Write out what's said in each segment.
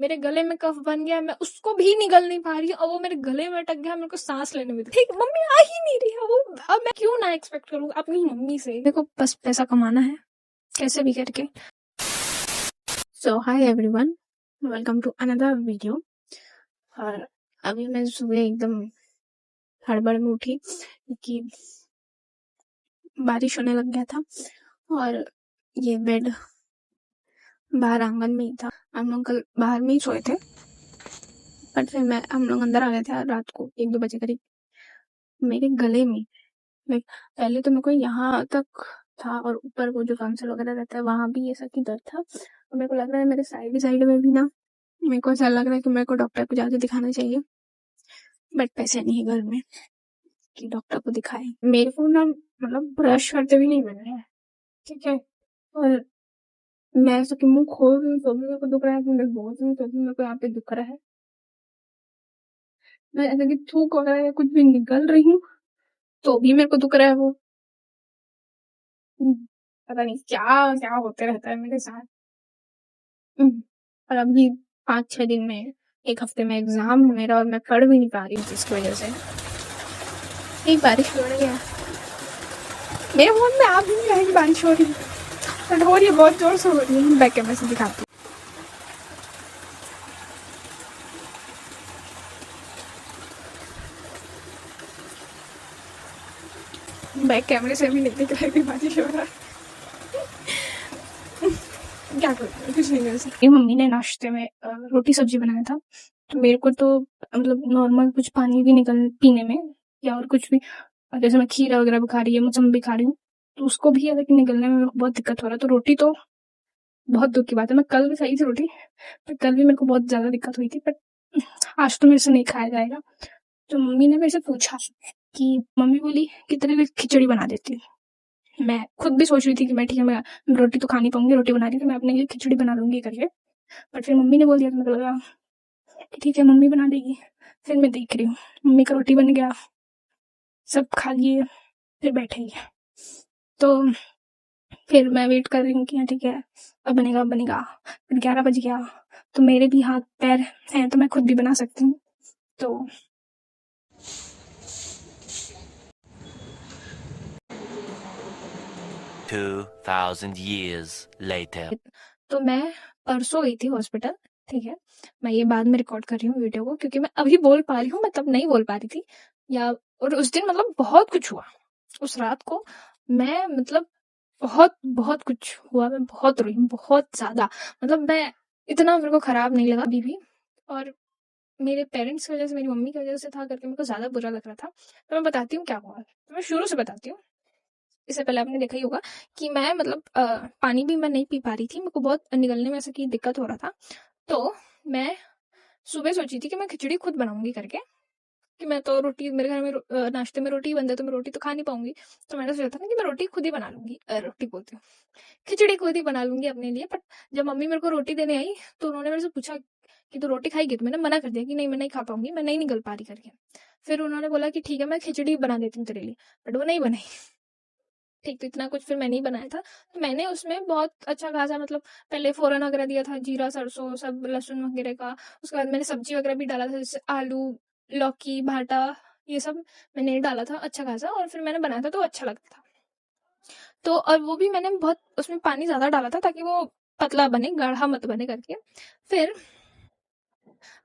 मेरे गले में कफ बन गया, मैं उसको भी निगल नहीं पा रही हूँ और वो मेरे गले में अटक गया, मेरे को सांस लेने में ठीक मम्मी आ ही नहीं रही है वो। अब मैं क्यों ना एक्सपेक्ट करूँ अपनी मम्मी से, मेरे को बस पैसा कमाना है कैसे भी करके। So hi everyone, welcome to another video. और अभी मैं सुबह एकदम हड़बड़ में उठी क्योंकि बारिश होने लग गया था और ये बेड बाहर आंगन में ही था। हम लोग कल बाहर में ही सोए थे, बट फिर हम लोग अंदर आ गए थे रात को 1-2 बजे करीब। मेरे गले में पहले तो मेरे को यहाँ तक था और ऊपर वो जो काउंसिल वगैरह रहता है वहां भी ऐसा की दर्द था। और मेरे को लग रहा है मेरे साइड में भी ना, मेरे को ऐसा लग रहा है कि मेरे को डॉक्टर को जाके दिखाना चाहिए, बट पैसे नहीं है घर में कि डॉक्टर को दिखाए। मेरे को ना मतलब ब्रश करते भी नहीं बन रहा है, ठीक है। और मैं ऐसा कि मुंह खोल रही हूँ तो भी मेरे को दुख रहा है, मैं बोल रही हूँ तो भी मेरे को यहाँ पे दुख रहा है। मैं ऐसा कि थूक वगैरह या कुछ भी निकल रही हूँ तो भी मेरे को दुख रहा है वो। पता नहीं क्या क्या होते रहता है मेरे साथ। और अभी 5-6 दिन में, 1 हफ्ते में एग्जाम है मेरा और मैं पढ़ भी नहीं पा रही हूँ जिसकी वजह से। एक बारिश हो रही है, मेरे फोन में आप भी नहीं रही बारिश हो रही है, बट हो रही है बहुत जोर से हो रही है। बैक कैमरे से दिखाती हूँ, बैक कैमरे से भी नहीं दिख रही थी बारिश हो रहा है। क्या करूँ, कुछ नहीं कर सकती। मम्मी ने नाश्ते में रोटी सब्जी बनाया था, तो मेरे को तो मतलब नॉर्मल कुछ पानी भी निकल पीने में या और कुछ भी, जैसे मैं खीरा वगैरह भी खा रही है, मौसम्बी खा रही हूँ, तो उसको भी अगर निकलने में बहुत दिक्कत हो रहा है। तो रोटी तो बहुत दुख की बात है। मैं कल भी सही थी रोटी, पर कल भी मेरे को बहुत ज्यादा दिक्कत हुई थी, बट आज तो मेरे से नहीं खाया जाएगा। तो मम्मी ने मेरे से पूछा कि मम्मी बोली कि तेरे लिए खिचड़ी बना देती हूँ। मैं खुद भी सोच रही थी कि मैं ठीक है, मैं रोटी तो खा नहीं पाऊंगी, रोटी बना रही थी, मैं अपने लिए खिचड़ी बना लूंगी करके। बट फिर मम्मी ने बोल दिया तो मेरे को लगा कि ठीक है मम्मी बना देगी। फिर मैं देख रही हूँ मम्मी का रोटी बन गया, सब खा लिए, फिर बैठे ही। तो फिर मैं वेट कर रही हूँ कि हाँ ठीक है अब बनेगा अब बनेगा। फिर 11 बज गया, तो मेरे भी हाथ पैर हैं तो मैं खुद भी बना सकती हूँ। तो 2000 years later. तो मैं परसों गई थी हॉस्पिटल, ठीक है। मैं ये बाद में रिकॉर्ड कर रही हूँ वीडियो को क्योंकि मैं अभी बोल पा रही हूँ, मैं तब नहीं बोल पा रही थी। या और उस दिन मतलब बहुत कुछ हुआ उस रात को। मैं मतलब बहुत बहुत कुछ हुआ, मैं बहुत रोई, बहुत ज्यादा। मतलब मैं इतना मेरे को खराब नहीं लगा अभी भी। और मेरे पेरेंट्स की वजह से, मेरी मम्मी की वजह से था करके मेरे को ज्यादा बुरा लग रहा था। तो मैं बताती हूँ क्या हुआ, तो मैं शुरू से बताती हूँ। इससे पहले आपने देखा ही होगा कि मैं मतलब पानी भी मैं नहीं पी पा रही थी, मेरे को बहुत निगलने में ऐसा की दिक्कत हो रहा था। तो मैं सुबह सोची थी कि मैं खिचड़ी खुद बनाऊंगी करके, कि मैं तो रोटी मेरे घर में नाश्ते में रोटी बनता है तो मैं रोटी तो खा नहीं पाऊंगी। तो मैंने सोचा था ना कि मैं रोटी खुद ही बना लूंगी, रोटी बोलती हूँ, खिचड़ी खुद ही बना लूंगी अपने लिए। बट जब मम्मी मेरे को रोटी देने आई तो उन्होंने मेरे से पूछा कि तू रोटी खाएगी, तो मैंने मना कर दिया कि नहीं मैं नहीं खा पाऊंगी, मैं नहीं निकल पा रही करके। फिर उन्होंने बोला कि ठीक है मैं खिचड़ी बना देती हूँ तेरे लिए, बट वो नहीं बनाई। ठीक, तो इतना कुछ फिर मैंने ही बनाया था। तो मैंने उसमें बहुत अच्छा खासा मतलब पहले फोरन वगैरह दिया था, जीरा सरसों सब लहसुन वगैरह का। उसके बाद मैंने सब्जी वगैरह भी डाला था, जैसे आलू, लौकी, भाटा, ये सब मैंने डाला था अच्छा खासा। और फिर मैंने बनाया था तो अच्छा लगता था। तो और वो भी मैंने बहुत उसमें पानी ज्यादा डाला था ताकि वो पतला बने, गाढ़ा मत बने करके। फिर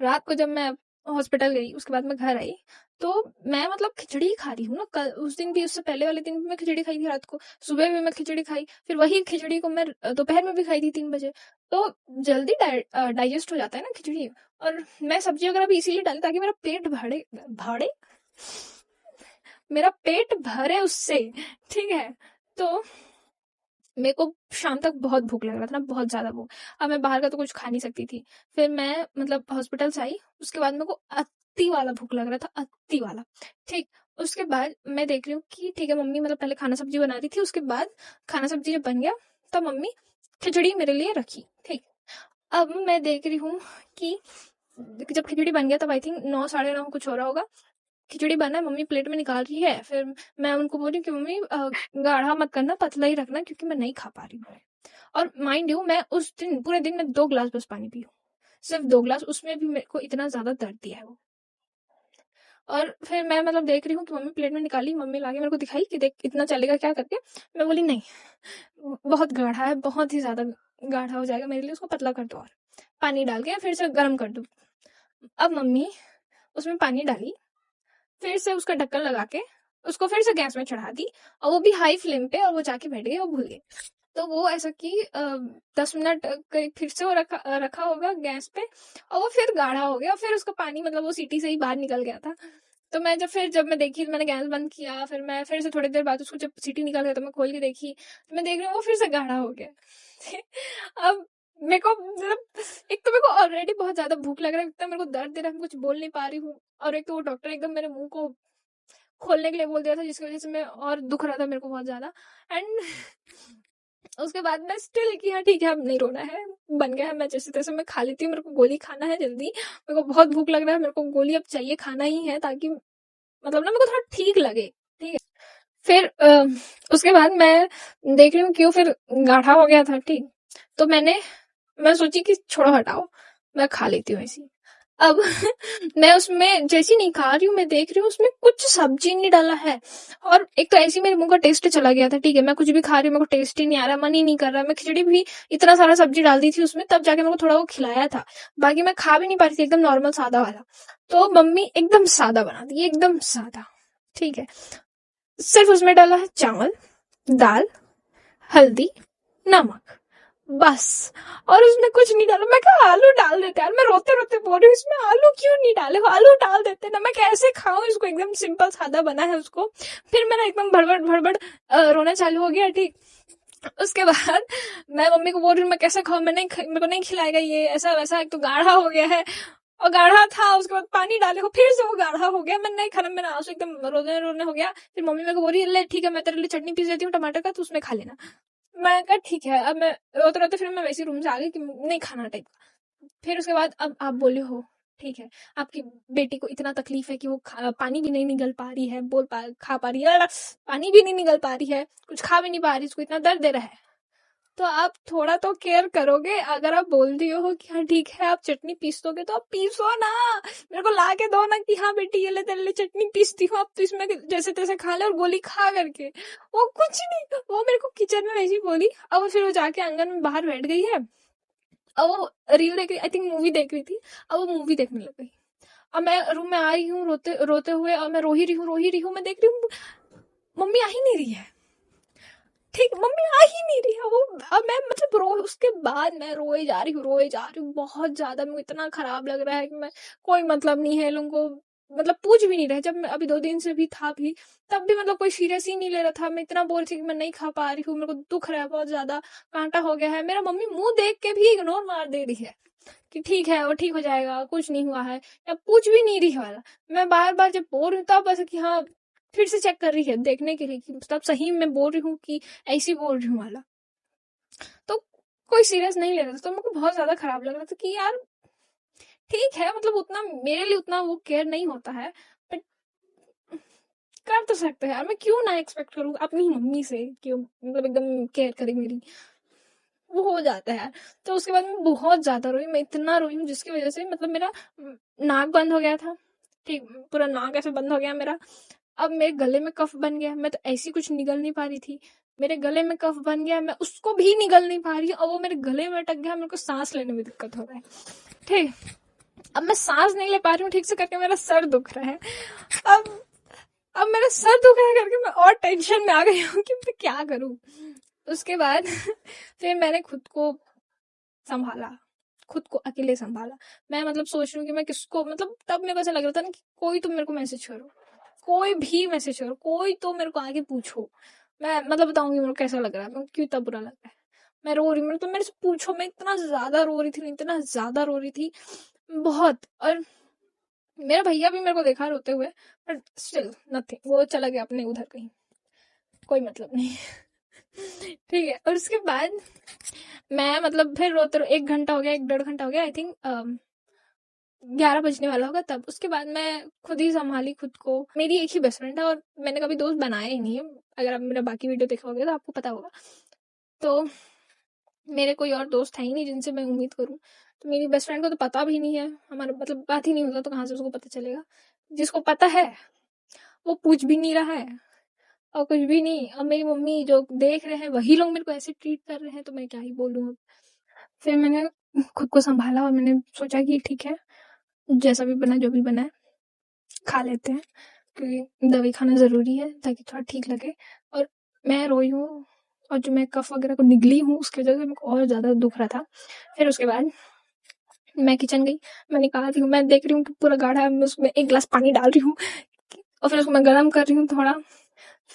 रात को जब मैं हॉस्पिटल गई, उसके बाद मैं घर आई, तो मैं मतलब खिचड़ी ही खा रही हूँ ना। कल उस दिन भी, उससे पहले वाले दिन भी मैं खिचड़ी खाई थी रात को, सुबह भी मैं खिचड़ी खाई, फिर वही खिचड़ी को मैं दोपहर में भी खाई थी 3 बजे। तो जल्दी डाइजेस्ट हो जाता है ना खिचड़ी। और मैं सब्जी वगैरह भी इसीलिए डाली ताकि मेरा पेट भरे भरे मेरा पेट भरे उससे, ठीक है। तो मेरे को शाम तक बहुत भूख लग रहा था ना, बहुत ज्यादा भूख। अब मैं बाहर का तो कुछ खा नहीं सकती थी। फिर मैं मतलब हॉस्पिटल से आई, उसके बाद मेरे को अति वाला भूख लग रहा था, अति वाला। ठीक, उसके बाद मैं देख रही हूँ कि ठीक है मम्मी मतलब पहले खाना सब्जी बना रही थी, उसके बाद खाना सब्जी जब बन गया तब मम्मी खिचड़ी मेरे लिए रखी। ठीक, अब मैं देख रही हूँ कि जब खिचड़ी बन गया तब आई थिंक 9, 9:30 कुछ हो रहा होगा। खिचड़ी बना है, मम्मी प्लेट में निकाल रही है। फिर मैं उनको बोल रही हूँ कि मम्मी गाढ़ा मत करना, पतला ही रखना क्योंकि मैं नहीं खा पा रही हूँ। और माइंड यू मैं उस दिन पूरे दिन में 2 गिलास बस पानी पी हूँ, सिर्फ 2 ग्लास, उसमें भी मेरे को इतना ज़्यादा दर्द दिया है वो। और फिर मैं मतलब देख रही हूँ कि मम्मी प्लेट में निकाली, मम्मी लाके मेरे को दिखाई कि देख इतना चलेगा क्या करके। मैं बोली नहीं, बहुत गाढ़ा है, बहुत ही ज़्यादा गाढ़ा हो जाएगा मेरे लिए, उसको पतला कर दो और पानी डाल के फिर से गर्म कर दो। अब मम्मी उसमें पानी डाली, फिर से उसका ढक्कन लगा के उसको फिर से गैस में चढ़ा दी, और वो भी हाई फ्लेम पे, और वो जाके बैठ गई और भूल गई। तो वो ऐसा कि 10 मिनट करीब फिर से वो रखा रखा होगा गैस पे, और वो फिर गाढ़ा हो गया, फिर उसका पानी मतलब वो सीटी से ही बाहर निकल गया था। तो मैं जब मैं देखी, मैंने गैस बंद किया, फिर मैं फिर से थोड़ी देर बाद उसको जब सीटी निकल गया तो मैं खोल के देखी, तो मैं देख रही हूँ वो फिर से गाढ़ा हो गया। अब मेरे को मतलब, एक तो मेरे को ऑलरेडी बहुत ज्यादा भूख लग रहा है, एक तो मेरे को दर्द दे रहा है, मैं कुछ बोल नहीं पा रही हूँ, और एक तो वो डॉक्टर एकदम मेरे मुंह को खोलने के लिए बोल दिया था, जिसकी वजह से मैं और दुख रहा था मेरे को बहुत ज्यादा। एंड उसके बाद मैं स्टिल कि हाँ ठीक है, अब नहीं रोना है, बन गया है, मैं जैसे तैसे मैं खा लेती हूँ, मेरे को गोली खाना है जल्दी, मेरे को बहुत भूख लग रहा है, मेरे को गोली अब चाहिए, खाना ही है, ताकि मतलब ना मेरे को थोड़ा ठीक लगे। ठीक है, फिर उसके बाद मैं देख रही हूँ कि वो फिर गाढ़ा हो गया था। ठीक, तो मैं सोची कि छोड़ो हटाओ, मैं खा लेती हूँ ऐसी। अब मैं उसमें जैसी नहीं खा रही हूँ, मैं देख रही हूँ उसमें कुछ सब्जी नहीं डाला है, और एक तो ऐसी मेरे मुंह का टेस्ट चला गया था। ठीक है, मैं कुछ भी खा रही हूँ, मेरे को टेस्ट ही नहीं आ रहा, मन ही नहीं कर रहा। मैं खिचड़ी भी इतना सारा सब्जी डाल दी थी उसमें, तब जाके मेरे को थोड़ा वो खिलाया था, बाकी मैं खा भी नहीं पा रही थी, एकदम नॉर्मल सादा वाला। तो मम्मी एकदम सादा बना दी, एकदम सादा। ठीक है, सिर्फ उसमें डाला है चावल, दाल, हल्दी, नमक, बस, और उसमें कुछ नहीं डाला। मैं कहा आलू डाल देते यार, मैं रोते रोते बोल रही हूँ, इसमें आलू क्यों नहीं डाले हो, आलू डाल देते ना, मैं कैसे खाऊं इसको, एकदम सिंपल सादा बना है उसको। फिर मेरा एकदम भड़बड़ भड़बड़ रोना चालू हो गया। ठीक, उसके बाद मैं मम्मी को बोल रही हूँ मैं कैसे खाऊं, मेरे को नहीं खिलाएगा ये, ऐसा वैसा, एक तो गाढ़ा हो गया है, और गाढ़ा था, उसके बाद पानी डाले हो, फिर से वो गाढ़ा हो गया, मैं नहीं खाना, मेरा आंसू एकदम रोने रोने हो गया। फिर मम्मी मेरे को बोल रही है ले ठीक है, मैं तेरे लिए चटनी पीस देती हूँ टमाटर का, तो उसमें खा लेना। मैं कहा ठीक है। अब मैं रोते रोते फिर मैं वैसे रूम से आ गई कि नहीं खाना टाइप का। फिर उसके बाद अब आप बोले हो ठीक है, आपकी बेटी को इतना तकलीफ है कि वो पानी भी नहीं निगल पा रही है, खा पा रही है, पानी भी नहीं निगल पा रही है, कुछ खा भी नहीं पा रही, उसको इतना दर्द दे रहा है, तो आप थोड़ा तो केयर करोगे। अगर आप बोल दिए हो कि हाँ ठीक है आप चटनी पीस दोगे, तो आप पीसो ना, मेरे को ला के दो ना कि हाँ बेटी ये ले तेरे लिए चटनी पीसती हूँ, आप तो इसमें जैसे तैसे खा ले और गोली खा करके। वो कुछ नहीं, वो मेरे को किचन में वैसी बोली, अब वो फिर वो जाके आंगन में बाहर बैठ गई है, अब वो रील देख रही, आई थिंक मूवी देख रही थी, अब वो मूवी देखने लग गई। अब मैं रूम में आ रही हूँ रोते रोते हुए, और मैं रो ही रही हूँ, मैं देख रही हूँ मम्मी आ ही नहीं रही है। ठीक, मम्मी आ ही नहीं रही है वो। अब मैं मतलब रो उसके बाद मैं रोए जा रही हूँ बहुत ज्यादा, मेरे को इतना खराब लग रहा है कि मैं, कोई मतलब नहीं है लोगों को, मतलब पूछ भी नहीं रहे। जब मैं अभी 2 दिन से भी था भी, तब भी मतलब कोई सीरियस ही नहीं ले रहा था। मैं इतना बोल रही थी कि मैं नहीं खा पा रही हूँ, मेरे को दुख रहा है बहुत ज्यादा, कांटा हो गया है। मेरा मम्मी मुंह देख के भी इग्नोर मार दे रही है कि ठीक है वो ठीक हो जाएगा, कुछ नहीं हुआ है, या पूछ भी नहीं रही है वाला। मैं बार बार जब बोल रही हूँ तब ऐसा कि हाँ, फिर से चेक कर रही है देखने के लिए कि तब सही में बोल रही हूँ कि ऐसी बोल रही हूँ वाला। तो कोई सीरियस नहीं ले रहा था, तो मेरे को बहुत ज्यादा खराब लग रहा था कि यार ठीक है, मतलब उतना मेरे लिए उतना वो केयर नहीं होता है, बट कर तो सकते हैं यार, मैं क्यों ना एक्सपेक्ट करूँ अपनी मम्मी से कि मतलब एकदम केयर करे मेरी। वो हो जाता है यार। तो उसके बाद मैं बहुत ज्यादा रोई, मैं इतना रोई हूँ जिसकी वजह से मतलब मेरा नाक बंद हो गया था। ठीक, पूरा नाक ऐसे बंद हो गया मेरा। अब मेरे गले में कफ बन गया, मैं तो ऐसी कुछ निगल नहीं पा रही थी, मेरे गले में कफ बन गया, मैं उसको भी निगल नहीं पा रही, और वो मेरे गले में अटक गया, मेरे को सांस लेने में दिक्कत हो रहा है। ठीक, अब मैं सांस नहीं ले पा रही हूँ ठीक से करके, मेरा सर दुख रहा है। अब अब मेरा सर दुख रहा है करके मैं और टेंशन में आ गई हूँ कि मैं क्या करूँ। उसके बाद फिर मैंने खुद को संभाला, खुद को अकेले संभाला। मैं मतलब सोच रही हूँ कि मैं किसको, मतलब तब मेरे को ऐसा लग रहा था ना कि कोई तो मेरे को मैसेज करो, कोई भी मैसेज करो, कोई तो मेरे को आगे पूछो, मैं मतलब बताऊंगी मेरे को कैसा लग रहा है, मेरे को क्यों इतना बुरा लग रहा है। मैं रो रही हूँ, तो मेरे से पूछो, मैं इतना ज्यादा रो रही थी, इतना ज्यादा रो रही थी बहुत। और मेरा भैया भी मेरे को देखा रोते हुए, बट स्टिल नथिंग, वो चला गया अपने उधर कहीं, कोई मतलब नहीं। ठीक है, और उसके बाद मैं मतलब फिर रोते 1 घंटा हो गया, 1 डेढ़ घंटा हो गया, आई थिंक 11 बजने वाला होगा तब। उसके बाद मैं खुद ही संभाली खुद को। मेरी एक ही बेस्ट फ्रेंड है, और मैंने कभी दोस्त बनाया ही नहीं है, अगर आप मेरा बाकी वीडियो देखा होगा तो आपको पता होगा। तो मेरे कोई और दोस्त है ही नहीं जिनसे मैं उम्मीद करूं। तो मेरी बेस्ट फ्रेंड को तो पता भी नहीं है, हमारा मतलब बात ही नहीं होता, तो कहाँ से उसको पता चलेगा। जिसको पता है वो पूछ भी नहीं रहा है और कुछ भी नहीं। अब मेरी मम्मी जो देख रहे हैं वही लोग मेरे को ऐसे ट्रीट कर रहे हैं, तो मैं क्या ही बोलूँ अब। फिर मैंने खुद को संभाला और मैंने सोचा कि ठीक है, जैसा भी बना, जो भी बना है खा लेते हैं, क्योंकि दवाई खाना ज़रूरी है ताकि थोड़ा ठीक लगे। और मैं रोई हूँ, और जो मैं कफ वगैरह को निगली हूँ उसकी वजह से मेरे को और ज़्यादा दुख रहा था। फिर उसके बाद मैं किचन गई, मैं निकाल रही हूँ, मैं देख रही हूँ कि पूरा गाढ़ा है, मैं उसमें 1 गिलास पानी डाल रही हूँ और फिर उसको मैं गर्म कर रही हूँ थोड़ा।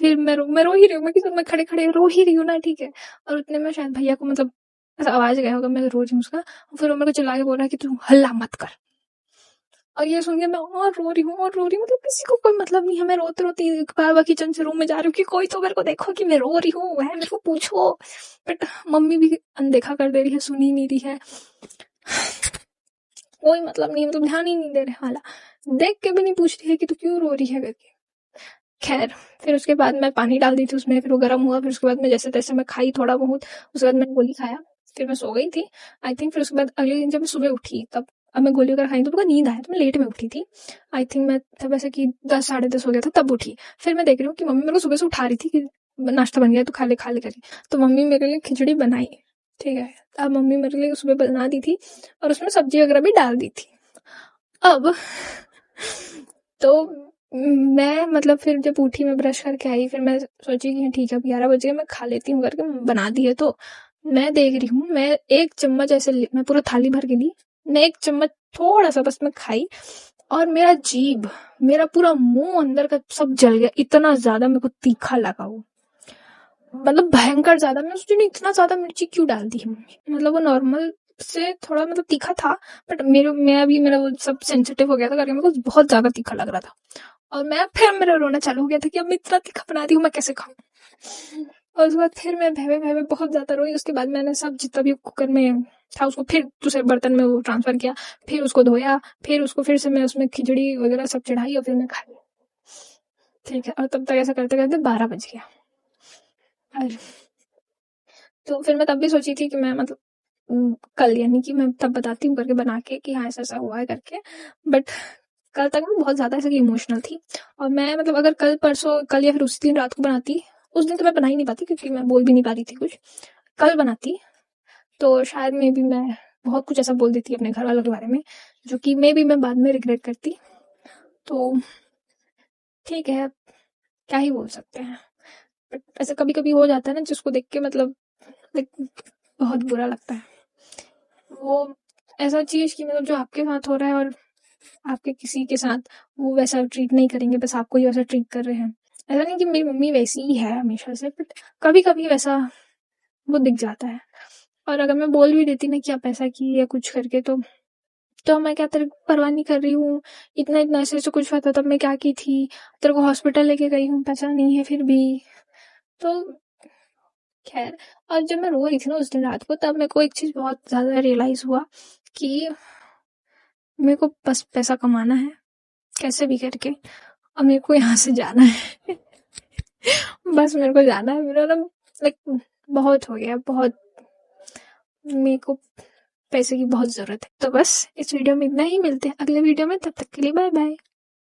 फिर मैं रो ही रही हूँ, मैं किचन में खड़े-खड़े रो ही रही हूँ ना, ठीक है। और उतने में शायद भैया को मतलब ऐसा आवाज़ गया होगा मैं रो रही हूँ उसका, फिर वो मेरे को चिल्ला के बोल रहा है कि तू हल्ला मत कर। और ये सुन के मैं और रो रही हूँ और रो रही हूँ, मतलब किसी को कोई मतलब नहीं है। मैं रोते-रोते बार-बार किचन से रूम में जा रही हूँ कि कोई तो मेरे को देखो कि मैं रो रही हूँ, है मेरे को पूछो। बट मम्मी भी अनदेखा कर दे रही है, सुन ही नहीं रही है। कोई मतलब नहीं, मतलब ध्यान ही नहीं दे रहे हाला। देख के भी नहीं पूछ रही है कि तू क्यों रो रही है करके। खैर, फिर उसके बाद मैं पानी डाल दी थी उसमें, फिर वो गर्म हुआ, फिर उसके बाद मैं जैसे-तैसे मैं खाई थोड़ा बहुत, उसके बाद मैंने गोली खाया, फिर मैं सो गई थी। आई थिंक फिर उसके बाद अगले दिन जब मैं सुबह उठी, तब अब मैं गोली वगैरह खाई तो मेरे को नींद आया, तो मैं लेट में उठी थी। आई थिंक मैं तब ऐसे कि 10 साढ़े 10 हो गया था तब उठी। फिर मैं देख रही हूँ कि मम्मी मेरे को सुबह से उठा रही थी कि नाश्ता बन गया है तो खा ले करके। तो मम्मी मेरे लिए खिचड़ी बनाई, ठीक है। अब मम्मी मेरे लिए सुबह बना दी थी और उसमें सब्जी वगैरह भी डाल दी थी। अब तो मैं मतलब फिर जब उठी, मैं ब्रश करके आई, फिर मैं सोची कि ठीक है अब 11 बज गए, मैं खा लेती हूँ करके बना दी है। तो मैं देख रही हूँ, मैं 1 चम्मच ऐसे मैं पूरा थाली भर के ली, मैं 1 चम्मच थोड़ा सा बस मैं खाई और मेरा जीभ, मेरा पूरा मुंह अंदर का सब जल गया, इतना ज्यादा मेरे को तीखा लगा वो, मतलब भयंकर ज्यादा। मैं सोची नहीं इतना ज्यादा मिर्ची क्यों डाल दी है मम्मी, मतलब वो नॉर्मल से थोड़ा मतलब तीखा था, बट मेरा वो सब सेंसिटिव हो गया था करके मेरे को बहुत ज्यादा तीखा लग रहा था। और फिर मेरा रोना चालू हो गया था कि अब मैं इतना तीखा बना दी हूँ, मैं कैसे खाऊं। और उसके बाद फिर मैं भैवे भैवे बहुत ज्यादा रोई। उसके बाद मैंने सब जितना भी कुकर में था उसको फिर दूसरे बर्तन में वो ट्रांसफर किया, फिर उसको धोया, फिर उसको फिर से मैं उसमें खिचड़ी वगैरह सब चढ़ाई और फिर मैं खाई, ठीक है। और तब तक ऐसा करते करते 12 बज गया। और तो फिर मैं तब भी सोची थी कि मैं मतलब कल, यानी कि मैं तब बताती हूँ करके बना के कि हाँ ऐसा ऐसा हुआ है करके। बट कल तक मैं बहुत ज्यादा ऐसा इमोशनल थी, और मैं मतलब अगर कल परसों, कल या फिर उसी दिन रात को बनाती, उस दिन तो मैं बना ही नहीं पाती क्योंकि मैं बोल भी नहीं पा रही थी कुछ। कल बनाती तो शायद मे बी मैं बहुत कुछ ऐसा बोल देती अपने घर वालों के बारे में, जो कि मे बी मैं बाद में रिग्रेट करती। तो ठीक है, क्या ही बोल सकते हैं। बट ऐसा कभी कभी हो जाता है ना, जिसको देख के मतलब बहुत बुरा लगता है। वो ऐसा चीज कि मतलब जो आपके साथ हो रहा है और आपके किसी के साथ वो वैसा ट्रीट नहीं करेंगे, बस आपको ही वैसा ट्रीट कर रहे हैं। ऐसा नहीं कि मेरी मम्मी वैसी ही है हमेशा से, बट कभी कभी वैसा वो दिख जाता है। और अगर मैं बोल भी देती ना कि आप ऐसा की या कुछ करके, तो मैं क्या तेरे को परवाह नहीं कर रही हूँ, इतना इतना ऐसे ऐसे कुछ हुआ था तब मैं क्या की थी, तेरे को हॉस्पिटल लेके गई हूँ, पैसा नहीं है फिर भी। तो खैर, और जब मैं रो रही थी ना उस दिन रात को, तब मेरे को एक चीज बहुत ज्यादा रियलाइज हुआ कि मेरे को बस पैसा कमाना है कैसे भी करके, और मेरे को यहाँ से जाना है। बस मेरे को जाना है, मेरा ना लाइक बहुत हो गया, बहुत मेरे को पैसे की बहुत जरूरत है। तो बस इस वीडियो में इतना ही, मिलते हैं अगले वीडियो में, तब तक के लिए बाय बाय।